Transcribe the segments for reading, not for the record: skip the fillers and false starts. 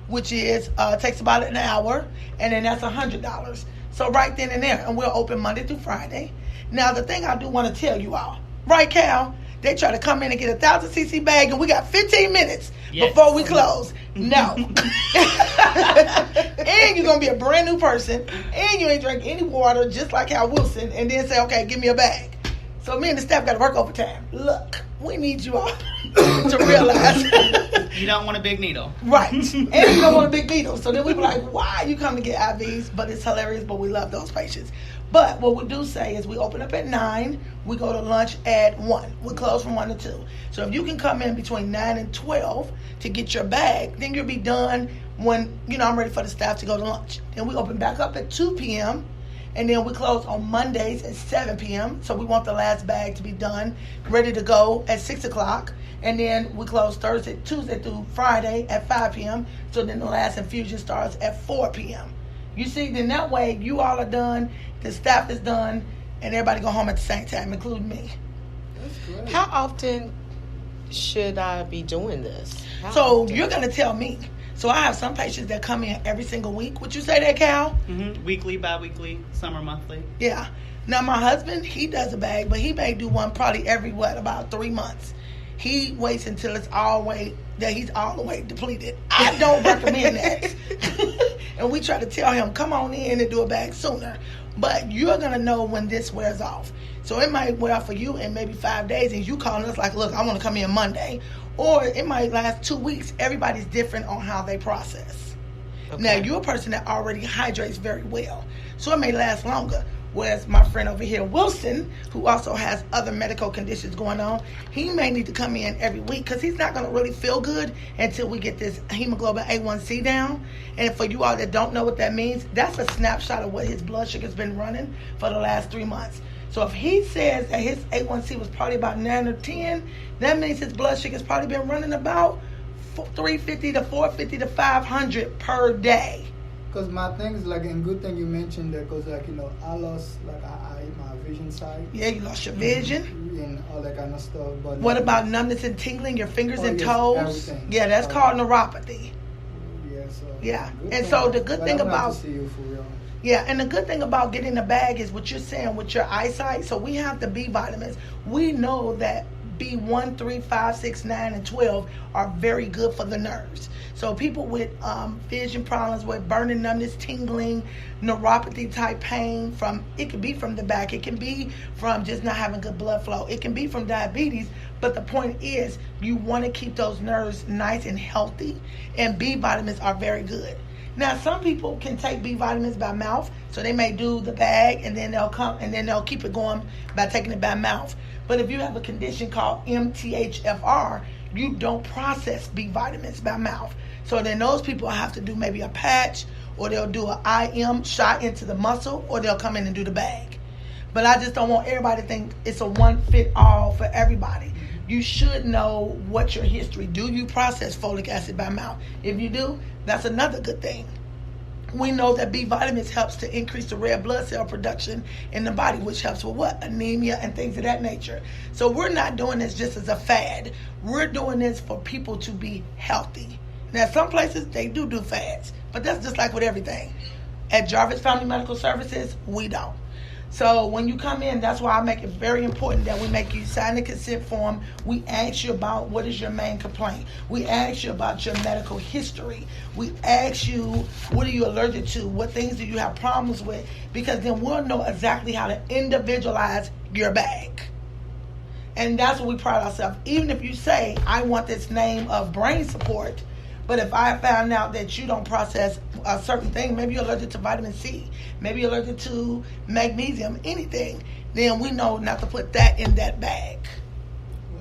which is takes about an hour, and then that's $100. So right then and there, and we're open Monday through Friday. Now the thing I do want to tell you all, right, Cal? They try to come in and get a 1,000cc bag, and we got 15 minutes before we close. No. And you're going to be a brand new person, and you ain't drink any water, just like Hal Wilson, and then say, okay, give me a bag. So me and the staff got to work overtime. Look, we need you all to realize. You don't want a big needle. Right. And you don't want a big needle. So then we be like, why you come to get IVs? But it's hilarious, but we love those patients. But what we do say is we open up at 9. We go to lunch at 1. We close from 1 to 2. So if you can come in between 9 and 12 to get your bag, then you'll be done when, I'm ready for the staff to go to lunch. Then we open back up at 2 p.m. And then we close on Mondays at 7 p.m. So we want the last bag to be done, ready to go at 6 o'clock. And then we close Tuesday through Friday at 5 p.m. So then the last infusion starts at 4 p.m. You see, then that way you all are done, the staff is done, and everybody go home at the same time, including me. That's great. How often should I be doing this? You're going to tell me. So I have some patients that come in every single week. Would you say that, Cal? Mm-hmm. Weekly, bi-weekly, some are monthly. Yeah. Now, my husband, he does a bag, but he may do one probably every, about 3 months. He waits until he's all the way depleted. I don't recommend that. And we try to tell him, come on in and do a bag sooner. But you're going to know when this wears off. So it might wear off for you in maybe 5 days, and you calling us like, look, I want to come in Monday. Or it might last 2 weeks. Everybody's different on how they process. Okay. Now, you're a person that already hydrates very well. So it may last longer. Whereas my friend over here, Wilson, who also has other medical conditions going on, he may need to come in every week because he's not going to really feel good until we get this hemoglobin A1C down. And for you all that don't know what that means, that's a snapshot of what his blood sugar's been running for the last 3 months. So if he says that his A1C was probably about 9 or 10, that means his blood sugar's probably been running about 350 to 450 to 500 per day. Because my thing is like, and good thing you mentioned that, because I lost I my vision sight. Yeah, you lost your vision and all that kind of stuff. But what about numbness and tingling, your fingers and toes? Everything. Yeah, that's called neuropathy. Yeah, so yeah, and so the good thing about to see you for real. Yeah, and the good thing about getting the bag is what you're saying with your eyesight. So we have the B vitamins. We know that B1, 3, 5, 6, 9, and 12 are very good for the nerves. So people with vision problems, with burning, numbness, tingling, neuropathy type pain, it can be from the back, it can be from just not having good blood flow, it can be from diabetes. But the point is, you want to keep those nerves nice and healthy, and B vitamins are very good. Now, some people can take B vitamins by mouth, so they may do the bag and then they'll keep it going by taking it by mouth. But if you have a condition called MTHFR, you don't process B vitamins by mouth. So then those people have to do maybe a patch, or they'll do an IM shot into the muscle, or they'll come in and do the bag. But I just don't want everybody to think it's a one fit all for everybody. You should know what your history. Do you process folic acid by mouth? If you do, that's another good thing. We know that B vitamins helps to increase the red blood cell production in the body, which helps with what? Anemia and things of that nature. So we're not doing this just as a fad. We're doing this for people to be healthy. Now, some places, they do fads, but that's just like with everything. At Jarvis Family Medical Services, we don't. So when you come in, that's why I make it very important that we make you sign the consent form. We ask you about what is your main complaint. We ask you about your medical history. We ask you, what are you allergic to? What things do you have problems with? Because then we'll know exactly how to individualize your bag. And that's what we pride ourselves. Even if you say, I want this name of brain support, but if I found out that you don't process a certain thing, maybe you're allergic to vitamin C, maybe you're allergic to magnesium, anything, then we know not to put that in that bag. Wow.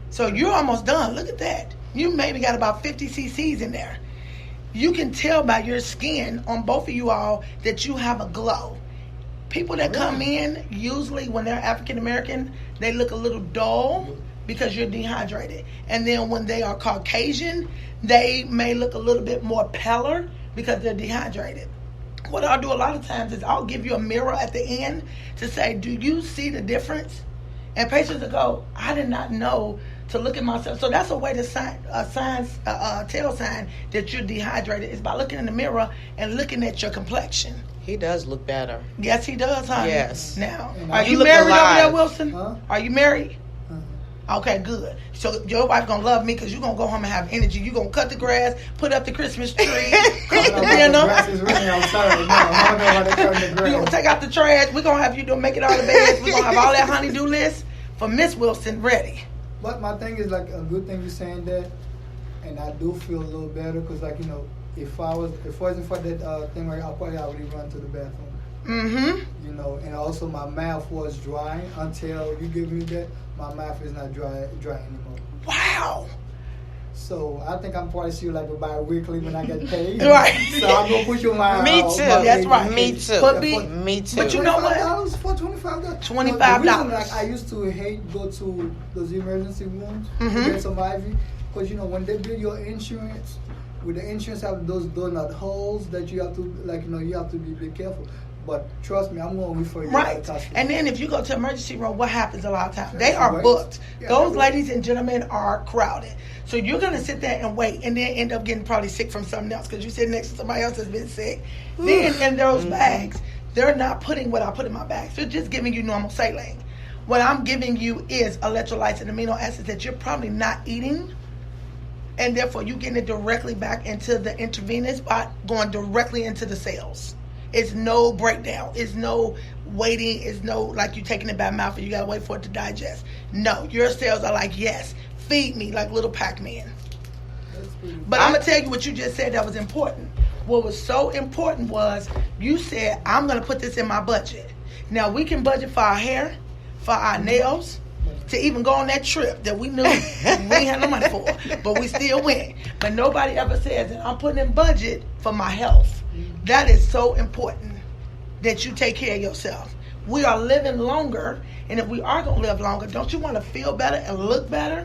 So you're almost done. Look at that. You maybe got about 50 cc's in there. You can tell by your skin on both of you all that you have a glow. People that come in, usually when they're African American, they look a little dull because you're dehydrated. And then when they are Caucasian, they may look a little bit more paler because they're dehydrated. What I'll do a lot of times is I'll give you a mirror at the end to say, do you see the difference? And patients will go, I did not know to look at myself. So that's a way to tell sign that you're dehydrated is by looking in the mirror and looking at your complexion. He does look better. Yes, he does, honey. Yes. Now, And are you you look married over alive. there, Wilson? Huh? Are you married? Uh-huh. Okay, good. So your wife gonna love me because you gonna go home and have energy. You gonna cut the grass, put up the Christmas tree, cook I the don't know about dinner. the grass is really outside. No, I don't know how they cut the You gonna grass. take out the trash. We're gonna have you make it all the beds. We're gonna have all that honey-do list for Miss Wilson ready. But my thing is like a good thing you're saying that, and I do feel a little better because like if it wasn't for that thing where I probably already run to the bathroom. Mm-hmm. And also my mouth was dry until you give me that. My mouth is not dry anymore. Wow. So I think I'm probably see you like bi-weekly when I get paid. Right. So I'm gonna put you on my. Me too. That's right. Me too. But Me too. But you know what? $25 for $25. $25. The reason, like I used to hate go to those emergency rooms to get some IV because when they bill your insurance, with the insurance have those donut holes that you have to you have to be careful. But trust me, I'm going to refer you Right. to customer. And then if you go to emergency room, what happens a lot of times? They are Wait. booked. Yeah, Those they ladies and gentlemen are crowded. So you're going to sit there and wait and then end up getting probably sick from something else because you sit next to somebody else that's been sick. Then in those bags, they're not putting what I put in my bags. They're just giving you normal saline. What I'm giving you is electrolytes and amino acids that you're probably not eating. And therefore, you're getting it directly back into the intravenous by going directly into the cells. It's no breakdown. It's no waiting. It's no like you taking it by mouth and you got to wait for it to digest. No, your cells are like, yes, feed me like little Pac-Man. But I'm going to tell you what you just said that was important. What was so important was you said, I'm going to put this in my budget. Now, we can budget for our hair, for our nails, to even go on that trip that we knew we ain't had no money for, but we still went. But nobody ever says that I'm putting in budget for my health. That is so important that you take care of yourself. We are living longer, and if we are going to live longer, don't you want to feel better and look better?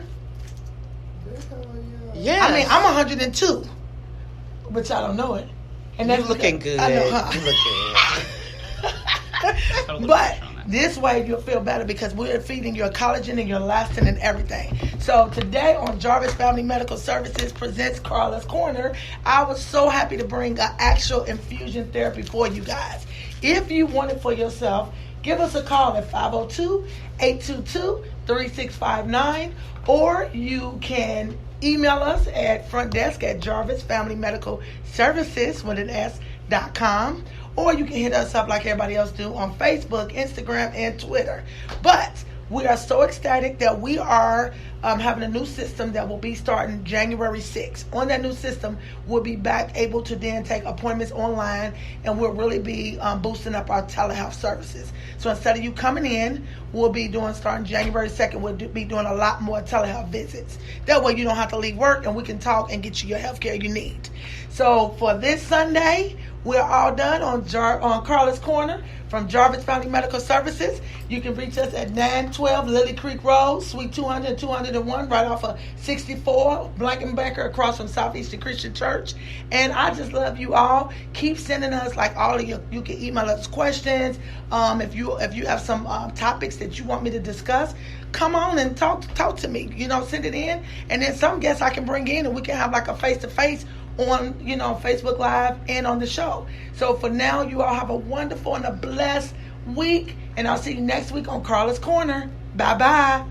Yeah. I mean, I'm 102, but y'all don't know it. And You're that's looking good. I know, huh? You look good. Totally But on that. this way you'll feel better because we're feeding your collagen and your elastin and everything. So today on Jarvis Family Medical Services presents Karla's Korner, I was so happy to bring an actual infusion therapy for you guys. If you want it for yourself, give us a call at 502-822-3659 or you can email us at frontdesk@jarvisfamilymedicalservices.com. Or you can hit us up like everybody else do on Facebook, Instagram, and Twitter. But we are so ecstatic that we are having a new system that will be starting January 6th. On that new system, we'll be back able to then take appointments online, and we'll really be boosting up our telehealth services. So instead of you coming in, we'll be starting January 2nd, we'll be doing a lot more telehealth visits. That way you don't have to leave work, and we can talk and get you your health care you need. So for this Sunday, we're all done on Karla's Korner from Jarvis Family Medical Services. You can reach us at 912 Lily Creek Road, Suite 200 and 201, right off of 64, Blankenbecker, across from Southeastern Christian Church. And I just love you all. Keep sending us like all of you can email us questions. If you have some topics that you want me to discuss, come on and talk to me. Send it in, and then some guests I can bring in, and we can have like a face-to-face on Facebook Live and on the show. So for now, you all have a wonderful and a blessed week, and I'll see you next week on Karla's Korner. Bye bye.